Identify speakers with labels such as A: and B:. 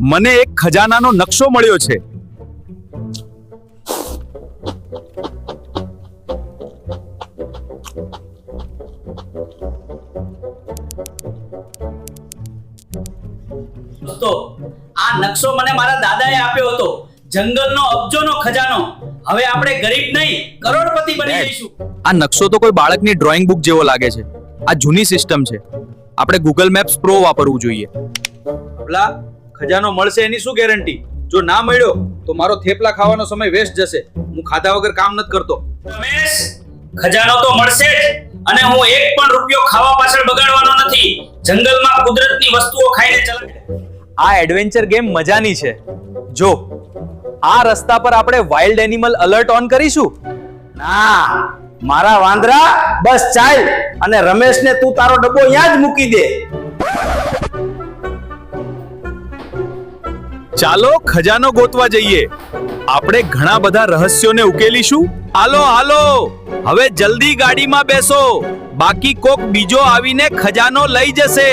A: મને એક ખજાનાનો નકશો મળ્યો છે.
B: દોસ્તો, આ નકશો મને મારા દાદાએ આપ્યો હતો. જંગલનો અબજોનો ખજાનો. હવે આપણે ગરીબ નહીં, કરોડપતિ બની જઈશું.
A: આ નકશો તો કોઈ બાળકની ડ્રોઈંગ બુક જેવો લાગે છે. આ જૂની સિસ્ટમ છે. આપણે ગૂગલ મેપ્સ પ્રો વાપરવું જોઈએ. ભલા ખજાનો મળશે એની શું ગેરંટી? જો ના મળ્યો તો મારો થેપલા ખાવાનો સમય વેસ્ટ જશે. હું ખાધા વગર કામ નથી કરતો.
B: રમેશ, ખજાનો તો મળશે જ, અને હું એક પણ રૂપિયો ખાવા પાછળ બગાડવાનો નથી. જંગલમાં કુદરતની વસ્તુઓ ખાઈને ચલાવે.
A: આ એડવેન્ચર ગેમ મજાની છે. જો આ રસ્તા પર આપણે વાઇલ્ડ એનિમલ અલર્ટ ઓન કરીશું.
C: ના, મારા વાંદરા, બસ ચાલ, અને રમેશને તું તારો ડબ્બો અહીંયા જ મૂકી દે.
A: ચાલો ખજાનો ગોતવા જઈએ. આપણે ઘણા બધા રહસ્યોને ઉકેલીશું. હાલો હાલો, હવે જલ્દી ગાડીમાં બેસો, બાકી કોક બીજો આવીને ખજાનો લઈ જશે.